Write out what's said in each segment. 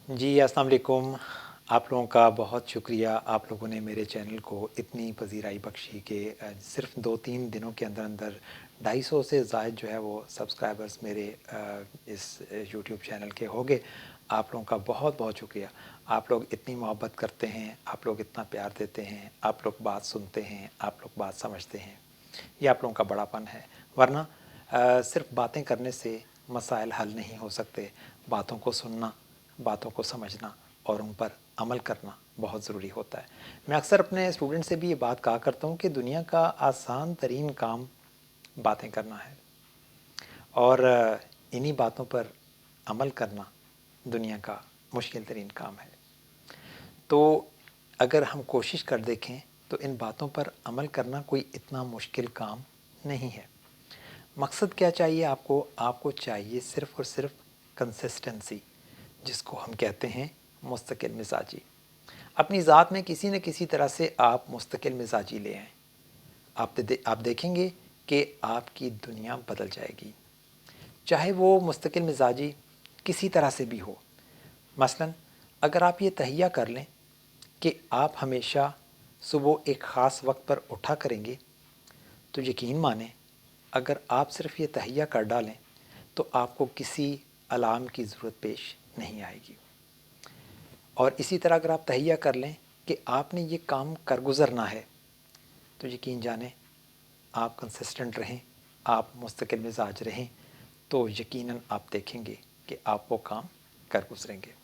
जी, अस्सलाम वालेकुम। आप लोगों का बहुत शुक्रिया, आप लोगों ने मेरे चैनल को इतनी पज़ीराई बख्शी कि सिर्फ़ 2-3 दिनों के अंदर अंदर 250 से ज़ायद जो है वो सब्सक्राइबर्स मेरे इस यूट्यूब चैनल के हो गए। आप लोगों का बहुत बहुत शुक्रिया। आप लोग इतनी मोहब्बत करते हैं, आप लोग इतना प्यार देते हैं, आप लोग बात सुनते हैं, आप लोग बात समझते हैं, ये आप लोगों का बड़ापन है। वरना सिर्फ़ बातें करने से मसाइल हल नहीं हो सकते। बातों को सुनना, बातों को समझना और उन पर अमल करना बहुत ज़रूरी होता है। मैं अक्सर अपने स्टूडेंट से भी ये बात कहा करता हूँ कि दुनिया का आसान तरीन काम बातें करना है और इन्हीं बातों पर अमल करना दुनिया का मुश्किल तरीन काम है। तो अगर हम कोशिश कर देखें तो इन बातों पर अमल करना कोई इतना मुश्किल काम नहीं है। मकसद क्या चाहिए आपको? आपको चाहिए सिर्फ़ और सिर्फ कंसिस्टेंसी, जिसको हम कहते हैं मुस्तकिल मिजाजी। अपनी ज़ात में किसी न किसी तरह से आप मुस्तकिल मिजाजी ले आएँ। आप देखेंगे कि आपकी दुनिया बदल जाएगी। चाहे वो मुस्तकिल मिजाजी किसी तरह से भी हो। मसलन अगर आप ये तहैया कर लें कि आप हमेशा सुबह एक ख़ास वक्त पर उठा करेंगे, तो यकीन मानें अगर आप सिर्फ़ ये तहैया कर डालें तो आपको किसी अलार्म की ज़रूरत पेश नहीं आएगी। और इसी तरह अगर आप तहैया कर लें कि आपने ये काम कर गुज़रना है, तो यकीन जानें आप कंसिस्टेंट रहें, आप मुस्तकिल मिजाज रहें, तो यकीनन आप देखेंगे कि आप वो काम कर गुज़रेंगे।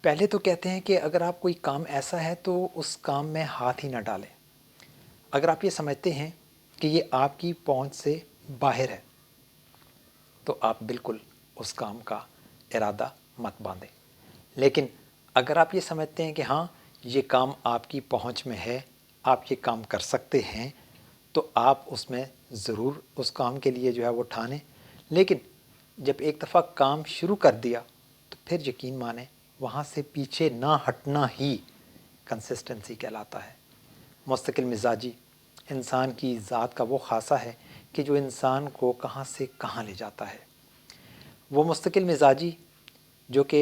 पहले तो कहते हैं कि अगर आप कोई काम ऐसा है तो उस काम में हाथ ही ना डालें। अगर आप ये समझते हैं कि ये आपकी पहुंच से बाहर है तो आप बिल्कुल उस काम का इरादा मत बांधें। लेकिन अगर आप ये समझते हैं कि हाँ, ये काम आपकी पहुंच में है, आप ये काम कर सकते हैं, तो आप उसमें ज़रूर उस काम के लिए जो है वो ठानें। लेकिन जब एक दफ़ा काम शुरू कर दिया तो फिर यकीन माने वहाँ से पीछे ना हटना ही कंसिस्टेंसी कहलाता है। मुस्तकिल मिजाजी इंसान की ज़ात का वो ख़ासा है कि जो इंसान को कहाँ से कहाँ ले जाता है। वो मुस्तकिल मिजाजी जो कि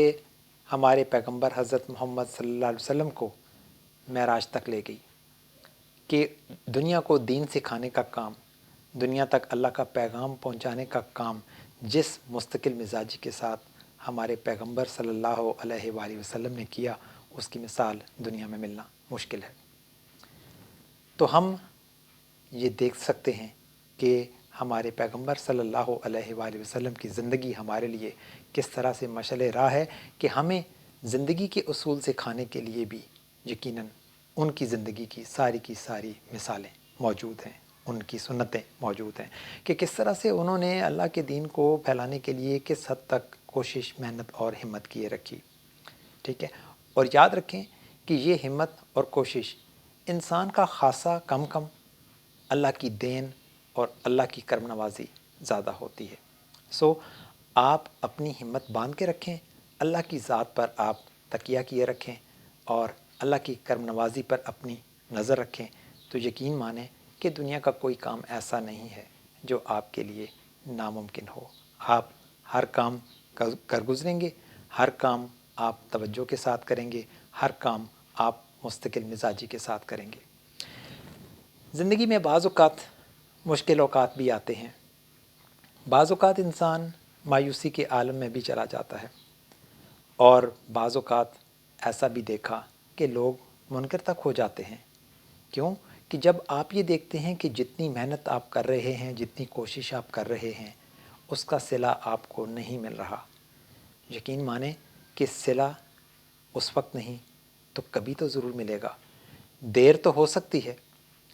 हमारे पैगंबर हज़रत मोहम्मद सल्लल्लाहु अलैहि वसल्लम को मेराज तक ले गई कि दुनिया को दीन सिखाने का काम, दुनिया तक अल्लाह का पैगाम पहुंचाने का काम जिस मुस्तकिल मिजाजी के साथ हमारे पैगंबर सल्लल्लाहु अलैहि वसल्लम ने किया, उसकी मिसाल दुनिया में मिलना मुश्किल है। तो हम ये देख सकते हैं कि हमारे पैगंबर सल्लल्लाहु अलैहि वसल्लम की ज़िंदगी हमारे लिए किस तरह से मशअल राह है कि हमें ज़िंदगी के उसूल सिखाने के लिए भी यकीनन उनकी ज़िंदगी की सारी मिसालें मौजूद हैं, उनकी सुन्नतें मौजूद हैं कि किस तरह से उन्होंने अल्लाह के दीन को फैलाने के लिए किस हद तक कोशिश, मेहनत और हिम्मत किए रखी। ठीक है। और याद रखें कि ये हिम्मत और कोशिश इंसान का ख़ासा कम कम, अल्लाह की देन और अल्लाह की करम नवाज़ी ज़्यादा होती है। सो आप अपनी हिम्मत बांध के रखें, अल्लाह की ज़ात पर आप तकिया किए रखें और अल्लाह की करम नवाज़ी पर अपनी नज़र रखें, तो यकीन मानें कि दुनिया का कोई काम ऐसा नहीं है जो आपके लिए नामुमकिन हो। आप हर काम कर गुज़रेंगे, हर काम आप तवज्जो के साथ करेंगे, हर काम आप मुस्तकिल मिजाजी के साथ करेंगे। ज़िंदगी में बाज़ औक़ात मुश्किल औक़ात भी आते हैं, बाज़ औक़ात इंसान मायूसी के आलम में भी चला जाता है और बाज़ औक़ात ऐसा भी देखा कि लोग मुनकर तक हो जाते हैं। क्यों? कि जब आप ये देखते हैं कि जितनी मेहनत आप कर रहे हैं, जितनी कोशिश आप कर रहे हैं, उसका सिला आपको नहीं मिल रहा। यकीन माने कि सिला उस वक्त नहीं तो कभी तो ज़रूर मिलेगा। देर तो हो सकती है,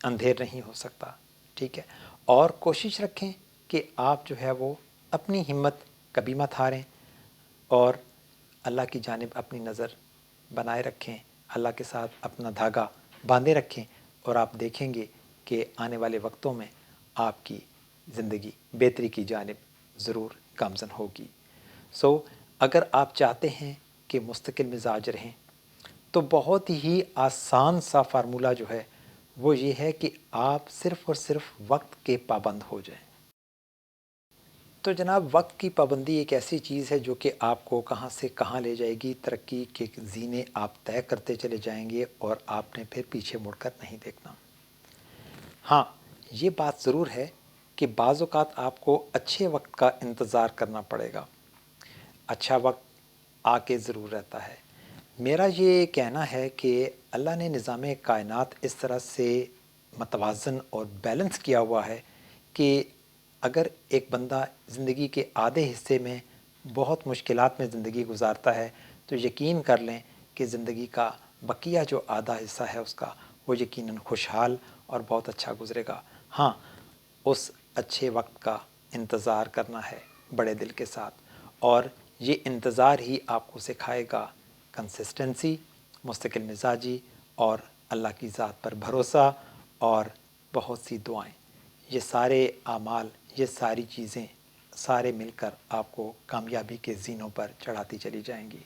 अंधेर नहीं हो सकता। ठीक है। और कोशिश रखें कि आप जो है वो अपनी हिम्मत कभी मत हारें और अल्लाह की जानिब अपनी नज़र बनाए रखें, अल्लाह के साथ अपना धागा बांधे रखें और आप देखेंगे कि आने वाले वक्तों में आपकी ज़िंदगी बेहतरी की जानिब ज़रूर गामज़न होगी। सो अगर आप चाहते हैं कि मुस्तकिल मिजाज रहें तो बहुत ही आसान सा फार्मूला जो है वो ये है कि आप सिर्फ़ और सिर्फ वक्त के पाबंद हो जाएं। تو جناب وقت کی پابندی ایک ایسی چیز ہے جو کہ آپ کو کہاں سے کہاں لے جائے گی، ترقی کے زینے آپ طے کرتے چلے جائیں گے اور آپ نے پھر پیچھے مڑ کر نہیں دیکھنا۔ ہاں یہ بات ضرور ہے کہ بعض اوقات آپ کو اچھے وقت کا انتظار کرنا پڑے گا، اچھا وقت آ کے ضرور رہتا ہے۔ میرا یہ کہنا ہے کہ اللہ نے نظام کائنات اس طرح سے متوازن اور بیلنس کیا ہوا ہے کہ اگر ایک بندہ زندگی کے آدھے حصے میں بہت مشکلات میں زندگی گزارتا ہے تو یقین کر لیں کہ زندگی کا بقیہ جو آدھا حصہ ہے اس کا وہ یقیناً خوشحال اور بہت اچھا گزرے گا۔ ہاں اس اچھے وقت کا انتظار کرنا ہے بڑے دل کے ساتھ، اور یہ انتظار ہی آپ کو سکھائے گا کنسسٹنسی، مستقل مزاجی اور اللہ کی ذات پر بھروسہ اور بہت سی دعائیں۔ یہ سارے اعمال، یہ ساری چیزیں سارے مل کر آپ کو کامیابی کے زینوں پر چڑھاتی چلی جائیں گی۔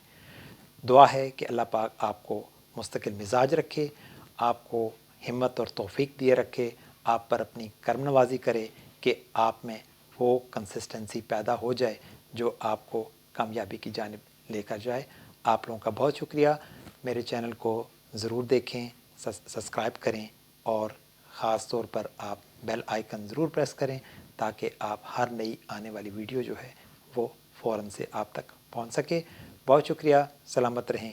دعا ہے کہ اللہ پاک آپ کو مستقل مزاج رکھے، آپ کو ہمت اور توفیق دیے رکھے، آپ پر اپنی کرم نوازی کرے کہ آپ میں وہ کنسسٹنسی پیدا ہو جائے جو آپ کو کامیابی کی جانب لے کر جائے۔ آپ لوگوں کا بہت شکریہ، میرے چینل کو ضرور دیکھیں، سبسکرائب کریں اور خاص طور پر آپ بیل آئیکن ضرور پریس کریں تاکہ آپ ہر نئی آنے والی ویڈیو جو ہے وہ فوراً سے آپ تک پہنچ سکے۔ بہت شکریہ، سلامت رہیں،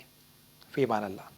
فی امان اللہ۔